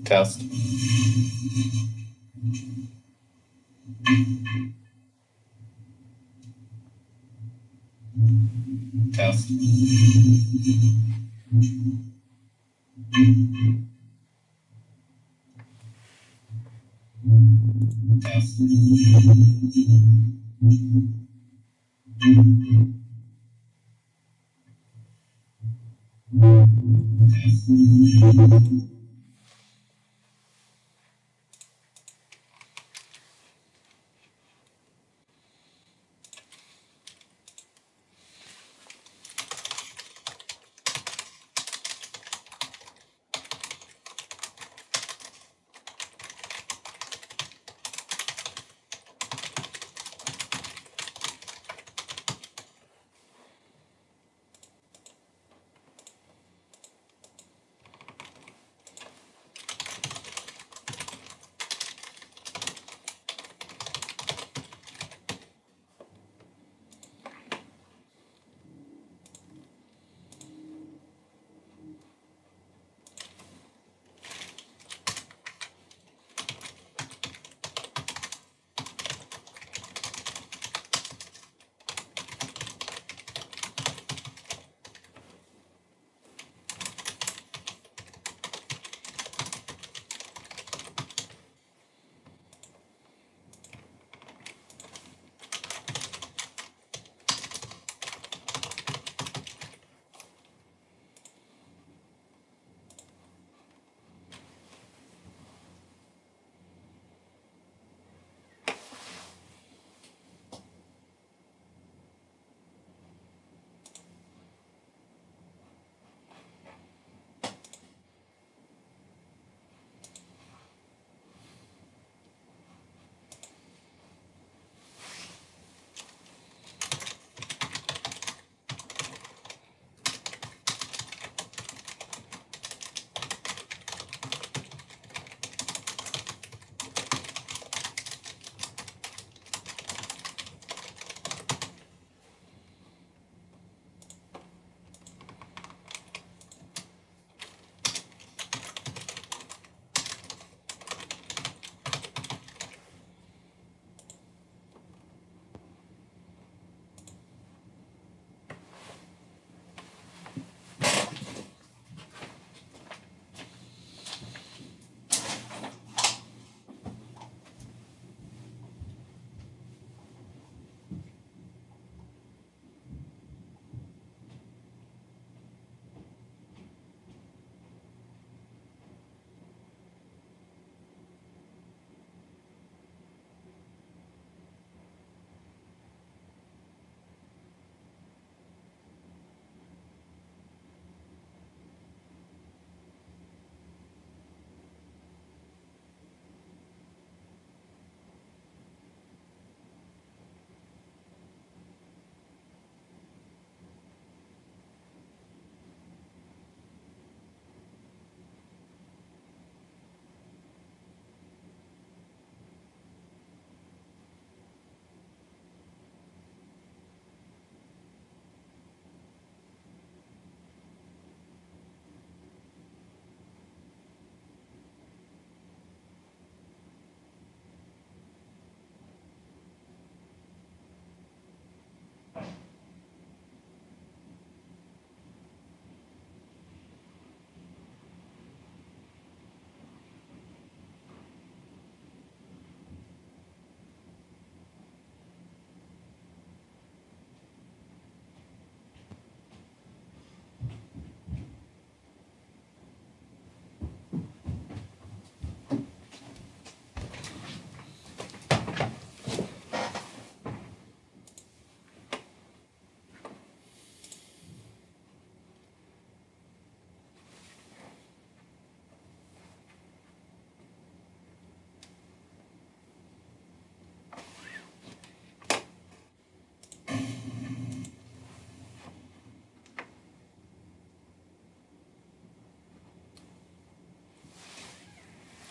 Test. Test. Test.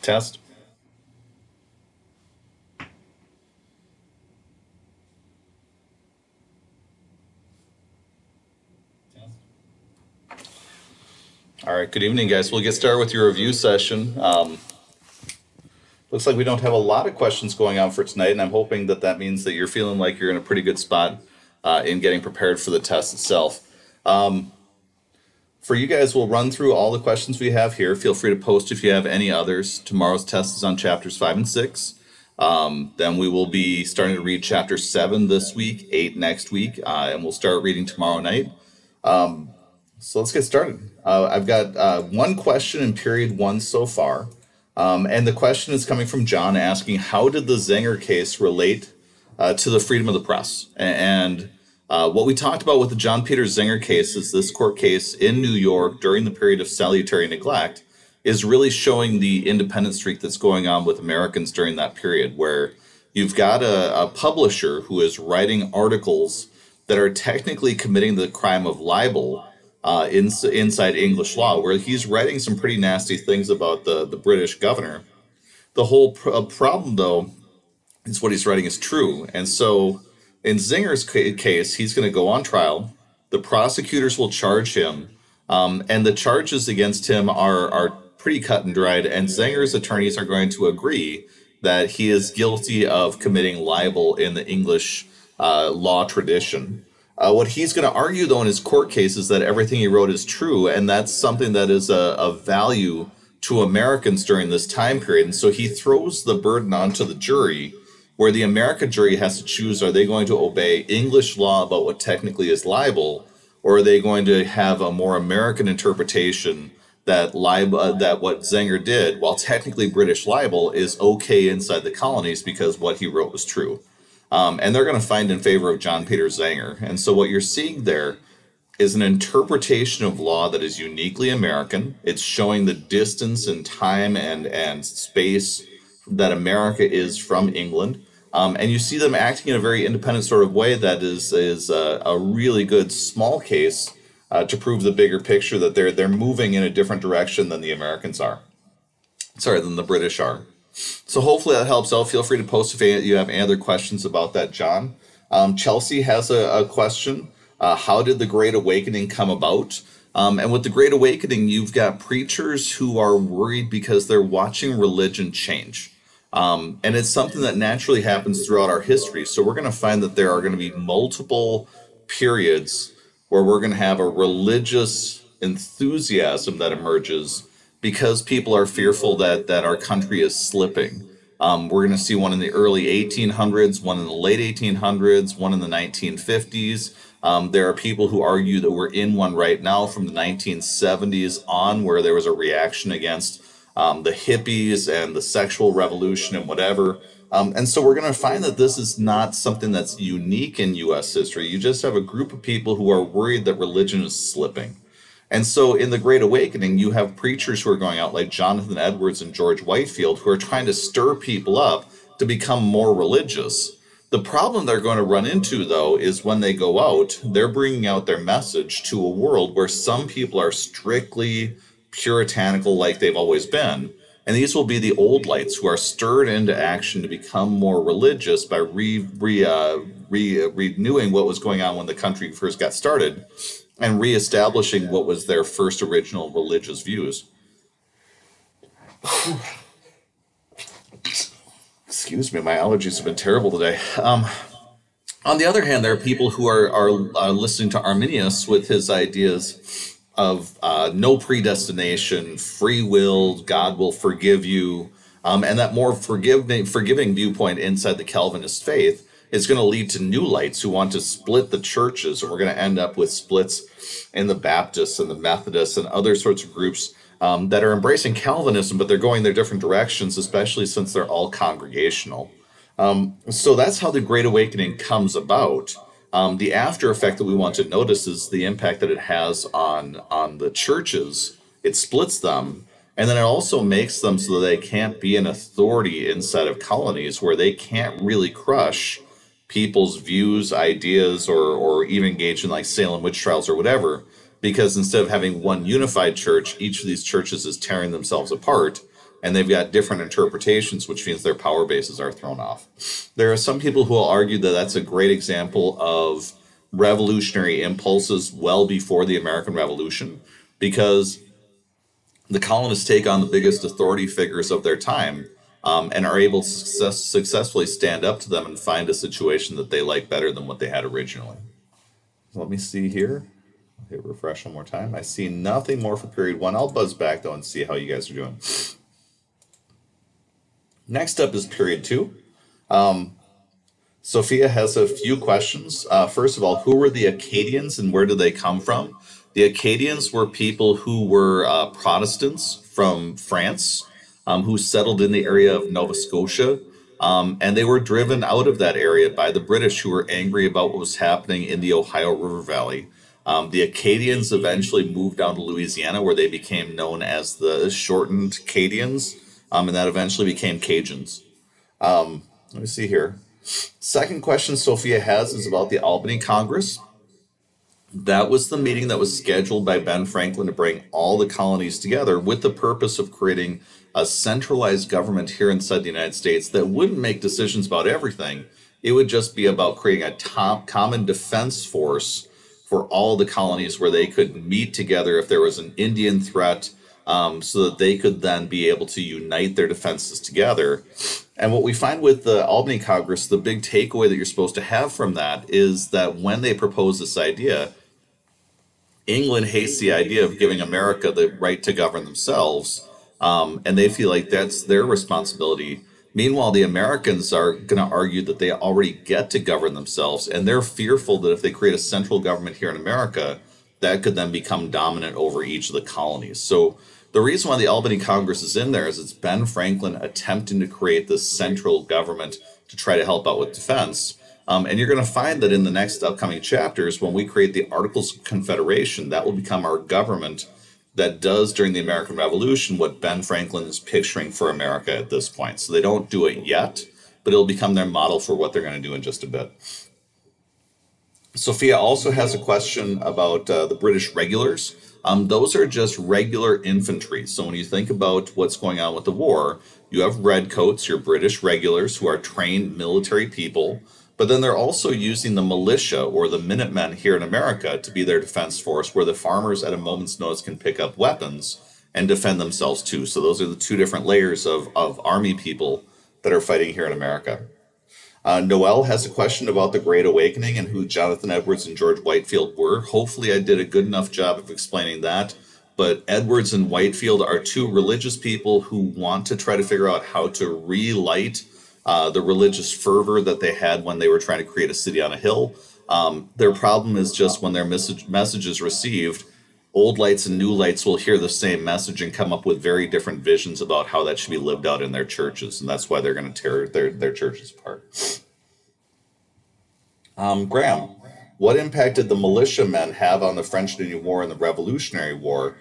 Test. All right, good evening, guys. We'll get started with your review session. Looks like we don't have a lot of questions going on for tonight, and I'm hoping that that means that you're feeling like you're in a pretty good spot in getting prepared for the test itself. For you guys, we'll run through all the questions we have here. Feel free to post if you have any others. Tomorrow's test is on chapters 5 and 6. Then we will be starting to read chapter 7 this week, 8 next week, and we'll start reading tomorrow night. So let's get started. I've got one question in period 1 so far. And the question is coming from John asking, how did the Zenger case relate to the freedom of the press? And what we talked about with the John Peter Zenger case is this court case in New York during the period of salutary neglect is really showing the independent streak that's going on with Americans during that period, where you've got a publisher who is writing articles that are technically committing the crime of libel inside English law, where he's writing some pretty nasty things about the British governor. The whole problem, though, is what he's writing is true. And so in Zinger's case, he's going to go on trial. The prosecutors will charge him, and the charges against him are pretty cut and dried. And Zinger's attorneys are going to agree that he is guilty of committing libel in the English law tradition. What he's going to argue, though, in his court case is that everything he wrote is true, and that's something that is of value to Americans during this time period. And so he throws the burden onto the jury, where the American jury has to choose, are they going to obey English law about what technically is libel, or are they going to have a more American interpretation that that what Zenger did, while technically British libel, is okay inside the colonies because what he wrote was true. And they're going to find in favor of John Peter Zenger. And so what you're seeing there is an interpretation of law that is uniquely American. It's showing the distance and time and space that America is from England. And you see them acting in a very independent sort of way that is a really good small case to prove the bigger picture that they're moving in a different direction than the Americans are. Than the British are. So hopefully that helps out. Feel free to post if you have any other questions about that, John. Chelsea has a question. How did the Great Awakening come about? And with the Great Awakening, you've got preachers who are worried because they're watching religion change. And it's something that naturally happens throughout our history. So we're going to find that there are going to be multiple periods where we're going to have a religious enthusiasm that emerges because people are fearful that our country is slipping. We're going to see one in the early 1800s, one in the late 1800s, one in the 1950s. There are people who argue that we're in one right now from the 1970s on, where there was a reaction against the hippies and the sexual revolution and whatever. And so we're going to find that this is not something that's unique in U.S. history. You just have a group of people who are worried that religion is slipping. And so in the Great Awakening, you have preachers who are going out like Jonathan Edwards and George Whitefield, who are trying to stir people up to become more religious. The problem they're going to run into, though, is when they go out, they're bringing out their message to a world where some people are strictly puritanical like they've always been. And these will be the old lights who are stirred into action to become more religious by renewing what was going on when the country first got started and reestablishing what was their first original religious views. Excuse me, my allergies have been terrible today. On the other hand, there are people who are listening to Arminius with his ideas of no predestination, free will, God will forgive you, and that more forgiving viewpoint inside the Calvinist faith is going to lead to new lights who want to split the churches, and we're going to end up with splits in the Baptists and the Methodists and other sorts of groups that are embracing Calvinism, but they're going their different directions, especially since they're all congregational. So that's how the Great Awakening comes about. The after effect that we want to notice is the impact that it has on the churches. It splits them, and then it also makes them so that they can't be an authority inside of colonies, where they can't really crush people's views, ideas, or even engage in like Salem witch trials or whatever, because instead of having one unified church, each of these churches is tearing themselves apart, and they've got different interpretations, which means their power bases are thrown off. There are some people who will argue that that's a great example of revolutionary impulses well before the American Revolution, because the colonists take on the biggest authority figures of their time, and are able to successfully stand up to them and find a situation that they like better than what they had originally. Let me see here. Hit refresh one more time. I see nothing more for period one. I'll buzz back though and see how you guys are doing. Next up is period two. Sophia has a few questions. First of all, who were the Acadians and where did they come from? The Acadians were people who were Protestants from France, who settled in the area of Nova Scotia. And they were driven out of that area by the British, who were angry about what was happening in the Ohio River Valley. The Acadians eventually moved down to Louisiana, where they became known as the shortened Acadians, and that eventually became Cajuns. Let me see here. Second question Sophia has is about the Albany Congress. That was the meeting that was scheduled by Ben Franklin to bring all the colonies together with the purpose of creating a centralized government here inside the United States that wouldn't make decisions about everything. It would just be about creating a common defense force for all the colonies where they could meet together if there was an Indian threat, so that they could then be able to unite their defenses together. And what we find with the Albany Congress, the big takeaway that you're supposed to have from that is that when they propose this idea, England hates the idea of giving America the right to govern themselves, and they feel like that's their responsibility. Meanwhile, the Americans are going to argue that they already get to govern themselves, and they're fearful that if they create a central government here in America, that could then become dominant over each of the colonies. So the reason why the Albany Congress is in there is it's Ben Franklin attempting to create this central government to try to help out with defense. And you're going to find that in the next upcoming chapters, when we create the Articles of Confederation, that will become our government that does during the American Revolution what Ben Franklin is picturing for America at this point. So they don't do it yet, but it'll become their model for what they're going to do in just a bit. Sophia also has a question about the British regulars. Those are just regular infantry. So when you think about what's going on with the war, you have redcoats, your British regulars, who are trained military people, but then they're also using the militia or the Minutemen here in America to be their defense force, where the farmers at a moment's notice can pick up weapons and defend themselves too. So those are the two different layers of army people that are fighting here in America. Noel has a question about the Great Awakening and who Jonathan Edwards and George Whitefield were. Hopefully, I did a good enough job of explaining that. But Edwards and Whitefield are two religious people who want to try to figure out how to relight the religious fervor that they had when they were trying to create a city on a hill. Their problem is just when their message is received, old lights and new lights will hear the same message and come up with very different visions about how that should be lived out in their churches. And that's why they're going to tear their churches apart. Graham, what impact did the militiamen have on the French Indian War and the Revolutionary War?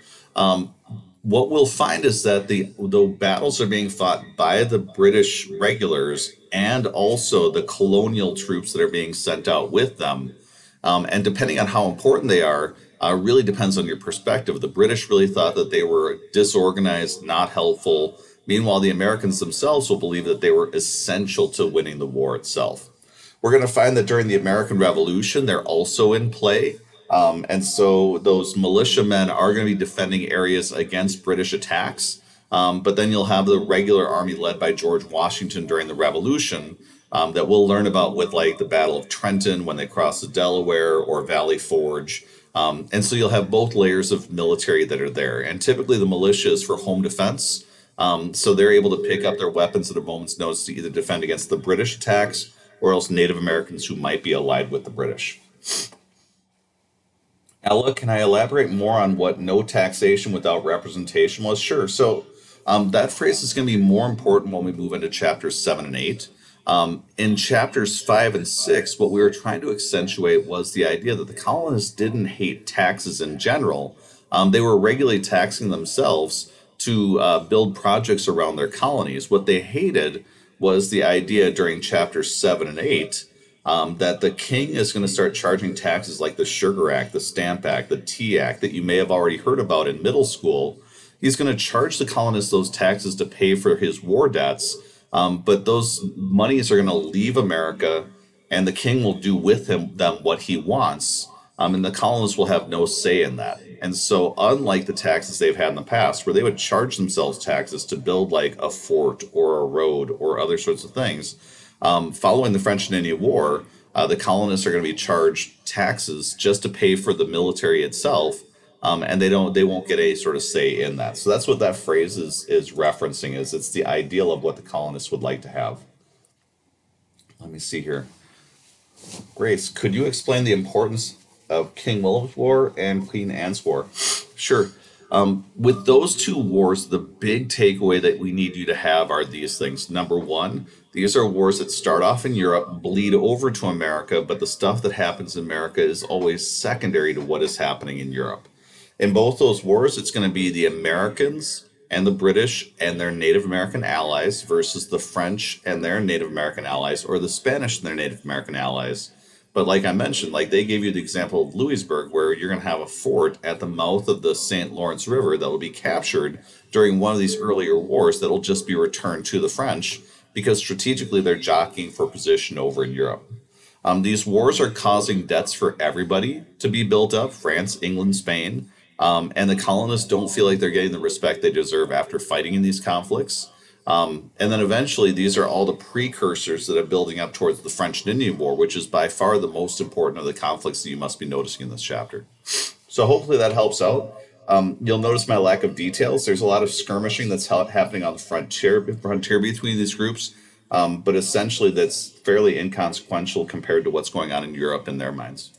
What we'll find is that the battles are being fought by the British regulars and also the colonial troops that are being sent out with them. And depending on how important they are, really depends on your perspective. The British really thought that they were disorganized, not helpful. Meanwhile, the Americans themselves will believe that they were essential to winning the war itself. We're going to find that during the American Revolution, they're also in play. And so those militiamen are going to be defending areas against British attacks. But then you'll have the regular army led by George Washington during the Revolution, that we'll learn about with like the Battle of Trenton when they cross the Delaware, or Valley Forge. And so you'll have both layers of military that are there. And typically the militia is for home defense. So they're able to pick up their weapons at a moment's notice to either defend against the British attacks or else Native Americans who might be allied with the British. Ella, can I elaborate more on what no taxation without representation was? Sure. So that phrase is going to be more important when we move into chapters 7 and 8. In chapters 5 and 6, what we were trying to accentuate was the idea that the colonists didn't hate taxes in general. They were regularly taxing themselves to build projects around their colonies. What they hated was the idea during chapters 7 and 8 that the king is going to start charging taxes like the Sugar Act, the Stamp Act, the Tea Act that you may have already heard about in middle school. He's going to charge the colonists those taxes to pay for his war debts, but those monies are going to leave America, and the king will do with them what he wants, and the colonists will have no say in that. And so, unlike the taxes they've had in the past, where they would charge themselves taxes to build like a fort or a road or other sorts of things, following the French and Indian War, the colonists are going to be charged taxes just to pay for the military itself, and they won't get a sort of say in that. So that's what that phrase is referencing. Is it's the ideal of what the colonists would like to have. Let me see here. Grace, could you explain the importance of King William's War and Queen Anne's War? Sure. With those two wars, the big takeaway that we need you to have are these things. Number one, these are wars that start off in Europe, bleed over to America, but the stuff that happens in America is always secondary to what is happening in Europe. In both those wars, it's going to be the Americans and the British and their Native American allies versus the French and their Native American allies, or the Spanish and their Native American allies. But like I mentioned, like they gave you the example of Louisburg, where you're going to have a fort at the mouth of the St. Lawrence River that will be captured during one of these earlier wars that will just be returned to the French because strategically they're jockeying for position over in Europe. These wars are causing debts for everybody to be built up: France, England, Spain. And the colonists don't feel like they're getting the respect they deserve after fighting in these conflicts. And then eventually, these are all the precursors that are building up towards the French and Indian War, which is by far the most important of the conflicts that you must be noticing in this chapter. So hopefully that helps out. You'll notice my lack of details. There's a lot of skirmishing that's happening on the frontier between these groups, but essentially that's fairly inconsequential compared to what's going on in Europe in their minds.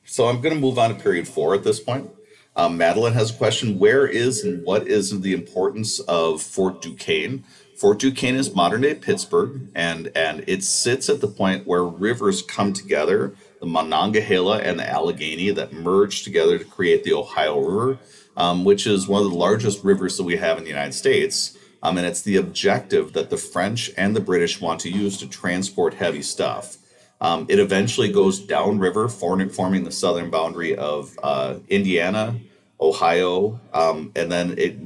So I'm going to move on to period 4 at this point. Madeline has a question. Where is and what is the importance of Fort Duquesne? Fort Duquesne is modern day Pittsburgh, and it sits at the point where rivers come together, the Monongahela and the Allegheny, that merge together to create the Ohio River, which is one of the largest rivers that we have in the United States. And it's the objective that the French and the British want to use to transport heavy stuff. It eventually goes downriver, forming the southern boundary of Indiana, Ohio, and then it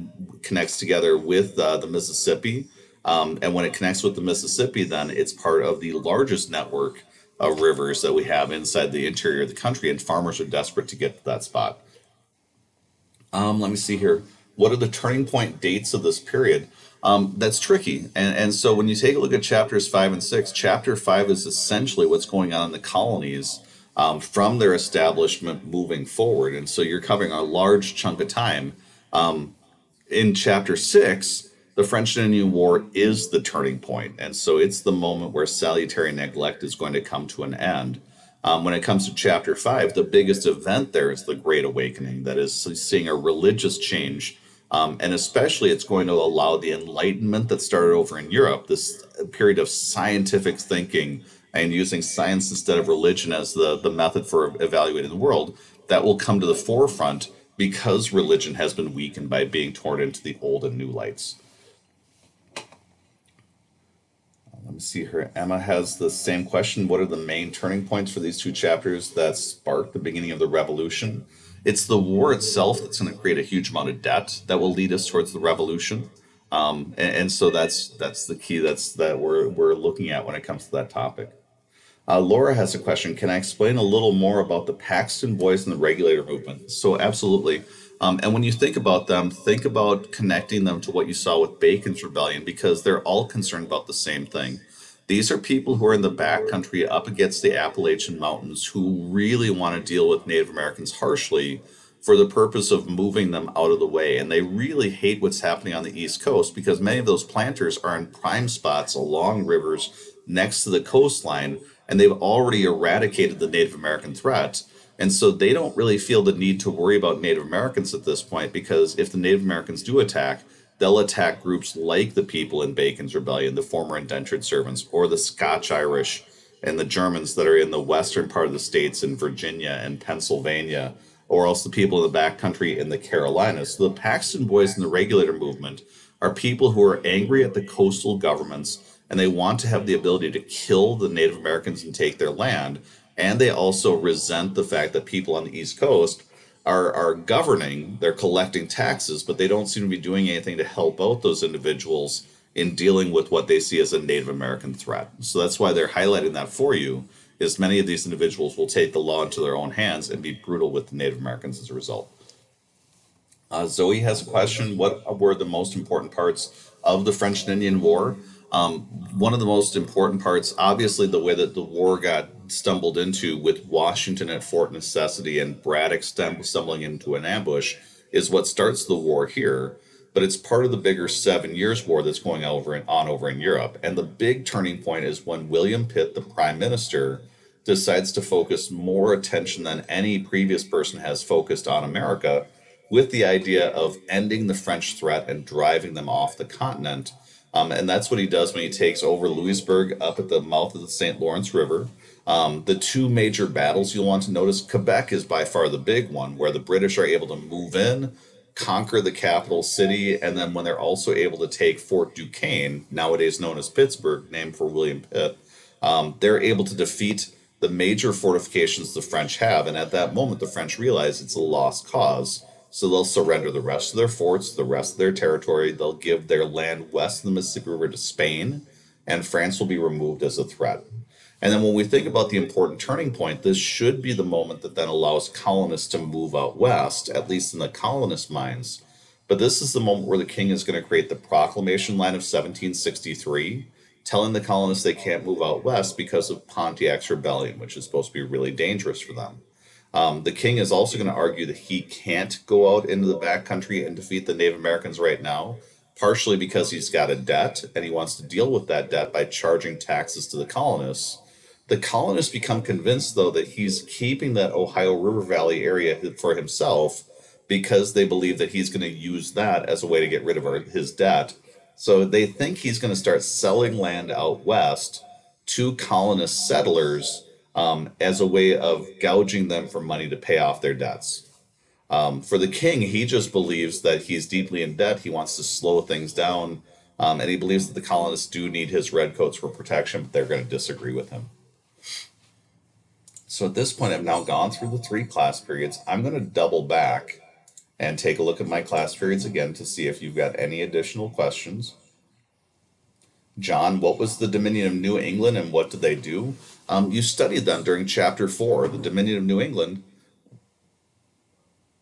connects together with the Mississippi. And when it connects with the Mississippi, then it's part of the largest network of rivers that we have inside the interior of the country, and farmers are desperate to get to that spot. Let me see here. What are the turning point dates of this period? That's tricky. And so when you take a look at chapters 5 and 6, chapter 5 is essentially what's going on in the colonies from their establishment moving forward. And so you're covering a large chunk of time. In chapter 6, the French and Indian War is the turning point. And so it's the moment where salutary neglect is going to come to an end. When it comes to chapter 5, the biggest event there is the Great Awakening, that is seeing a religious change. And especially it's going to allow the Enlightenment that started over in Europe, this period of scientific thinking and using science instead of religion as the method for evaluating the world, that will come to the forefront because religion has been weakened by being torn into the old and new lights. Let me see here. Emma has the same question. What are the main turning points for these two chapters that spark the beginning of the revolution? It's the war itself that's going to create a huge amount of debt that will lead us towards the revolution. And so that's the key that we're looking at when it comes to that topic. Laura has a question. Can I explain a little more about the Paxton Boys and the Regulator Movement? So absolutely. And when you think about them, think about connecting them to what you saw with Bacon's Rebellion, because they're all concerned about the same thing. These are people who are in the backcountry up against the Appalachian Mountains who really want to deal with Native Americans harshly for the purpose of moving them out of the way. And they really hate what's happening on the East Coast because many of those planters are in prime spots along rivers next to the coastline, and they've already eradicated the Native American threat. And so they don't really feel the need to worry about Native Americans at this point, because if the Native Americans do attack, they'll attack groups like the people in Bacon's Rebellion, the former indentured servants, or the Scotch-Irish and the Germans that are in the western part of the states in Virginia and Pennsylvania, or else the people in the backcountry in the Carolinas. So the Paxton Boys and the Regulator Movement are people who are angry at the coastal governments, and they want to have the ability to kill the Native Americans and take their land. And they also resent the fact that people on the East Coast are governing, they're collecting taxes, but they don't seem to be doing anything to help out those individuals in dealing with what they see as a Native American threat. So that's why they're highlighting that for you, is many of these individuals will take the law into their own hands and be brutal with the Native Americans as a result. Zoe has a question. What were the most important parts of the French and Indian War? One of the most important parts, obviously, the way that the war got stumbled into with Washington at Fort Necessity and Braddock stumbling into an ambush, is what starts the war here. But it's part of the bigger 7 Years' War that's going on over in Europe. And the big turning point is when William Pitt, the prime minister, decides to focus more attention than any previous person has focused on America, with the idea of ending the French threat and driving them off the continent. And that's what he does when he takes over Louisbourg up at the mouth of the St. Lawrence River. The two major battles you'll want to notice, Quebec is by far the big one, where the British are able to move in, conquer the capital city, and then when they're also able to take Fort Duquesne, nowadays known as Pittsburgh, named for William Pitt, they're able to defeat the major fortifications the French have. And at that moment, the French realize it's a lost cause. So they'll surrender the rest of their forts, the rest of their territory. They'll give their land west of the Mississippi River to Spain, and France will be removed as a threat. And then when we think about the important turning point, this should be the moment that then allows colonists to move out west, at least in the colonist minds. But this is the moment where the king is going to create the Proclamation Line of 1763, telling the colonists they can't move out west because of Pontiac's rebellion, which is supposed to be really dangerous for them. The king is also going to argue that he can't go out into the backcountry and defeat the Native Americans right now, partially because he's got a debt and he wants to deal with that debt by charging taxes to the colonists. The colonists become convinced, though, that he's keeping that Ohio River Valley area for himself because they believe that he's going to use that as a way to get rid of his debt. So they think he's going to start selling land out west to colonist settlers as a way of gouging them for money to pay off their debts. For the king, he just believes that he's deeply in debt. He wants to slow things down, and he believes that the colonists do need his redcoats for protection, but they're going to disagree with him. So at this point, I've now gone through the 3 class periods. I'm going to double back and take a look at my class periods again to see if you've got any additional questions. John, what was the Dominion of New England and what did they do? You studied them during chapter 4, the Dominion of New England.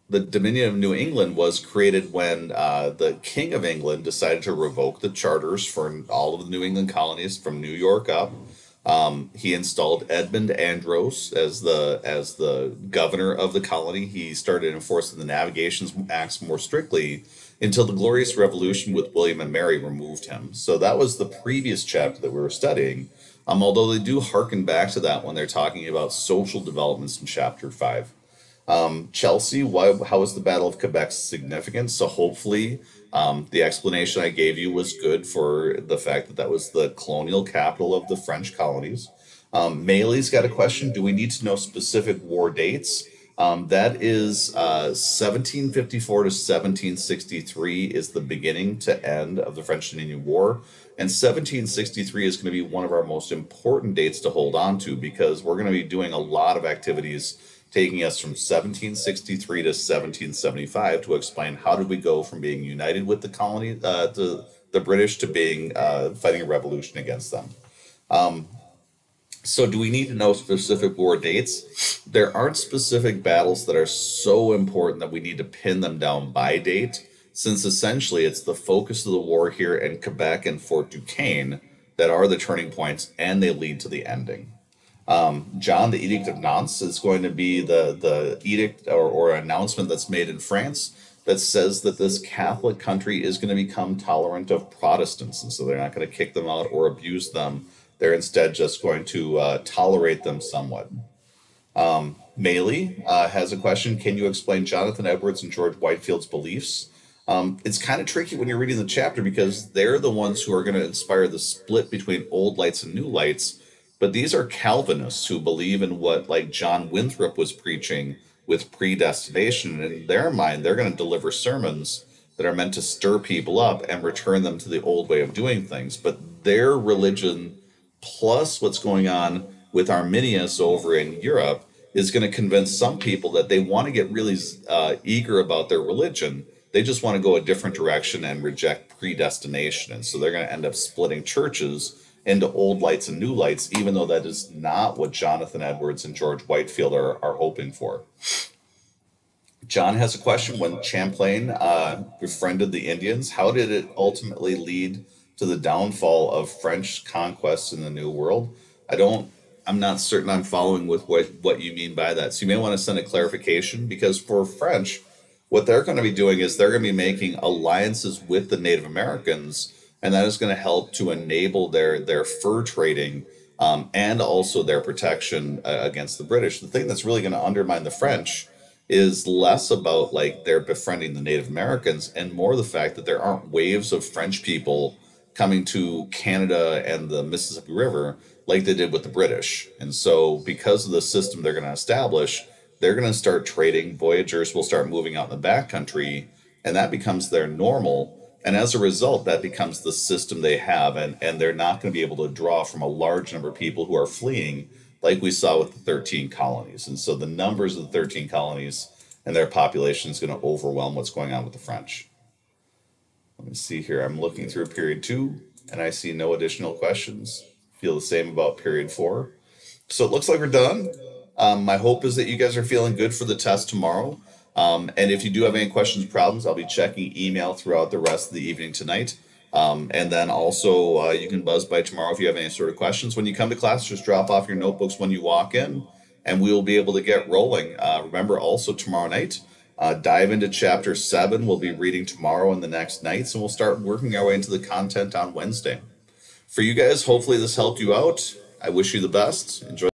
The Dominion of New England was created when the King of England decided to revoke the charters for all of the New England colonies from New York up. He installed Edmund Andros as the governor of the colony. He started enforcing the Navigation Acts more strictly until the Glorious Revolution with William and Mary removed him. So that was the previous chapter that we were studying. Although they do hearken back to that when they're talking about social developments in chapter 5. Chelsea, how is the Battle of Quebec significant? So hopefully the explanation I gave you was good for the fact that that was the colonial capital of the French colonies. Maylee's got a question. Do we need to know specific war dates? That is 1754 to 1763 is the beginning to end of the French and Indian War. And 1763 is going to be one of our most important dates to hold on to because we're going to be doing a lot of activities taking us from 1763 to 1775 to explain how did we go from being united with the colony, the British, to being fighting a revolution against them. So do we need to know specific war dates? There aren't specific battles that are so important that we need to pin them down by date, since essentially it's the focus of the war here in Quebec and Fort Duquesne that are the turning points, and they lead to the ending. John, the Edict of Nantes is going to be the edict or announcement that's made in France that says that this Catholic country is going to become tolerant of Protestants, and so they're not going to kick them out or abuse them. They're instead just going to tolerate them somewhat. Maylee has a question. Can you explain Jonathan Edwards and George Whitefield's beliefs? It's kind of tricky when you're reading the chapter because they're the ones who are going to inspire the split between old lights and new lights. But these are Calvinists who believe in what like John Winthrop was preaching with predestination. And in their mind, they're going to deliver sermons that are meant to stir people up and return them to the old way of doing things. But their religion, plus what's going on with Arminius over in Europe, is going to convince some people that they want to get really eager about their religion. They just want to go a different direction and reject predestination. And so they're going to end up splitting churches into old lights and new lights, even though that is not what Jonathan Edwards and George Whitefield are hoping for. John has a question. When Champlain befriended the Indians, how did it ultimately lead to the downfall of French conquests in the New World? I don't, I'm not certain I'm following with what you mean by that. So you may want to send a clarification, because for French, what they're going to be doing is they're going to be making alliances with the Native Americans, and that is going to help to enable their fur trading, and also their protection against the British. The thing that's really going to undermine the French is less about like they're befriending the Native Americans and more the fact that there aren't waves of French people coming to Canada and the Mississippi River like they did with the British. And so, because of the system they're going to establish, they're going to start trading. Voyagers will start moving out in the backcountry, and that becomes their normal. And as a result, that becomes the system they have, and they're not going to be able to draw from a large number of people who are fleeing, like we saw with the 13 colonies. And so the numbers of the 13 colonies and their population is going to overwhelm what's going on with the French. Let me see here. I'm looking through period 2, and I see no additional questions. Feel the same about period 4. So it looks like we're done. My hope is that you guys are feeling good for the test tomorrow. And if you do have any questions, problems, I'll be checking email throughout the rest of the evening tonight. And then also, you can buzz by tomorrow if you have any sort of questions. When you come to class, just drop off your notebooks when you walk in, and we will be able to get rolling. Remember also tomorrow night, dive into chapter 7. We'll be reading tomorrow and the next nights, and we'll start working our way into the content on Wednesday. For you guys, hopefully this helped you out. I wish you the best. Enjoy.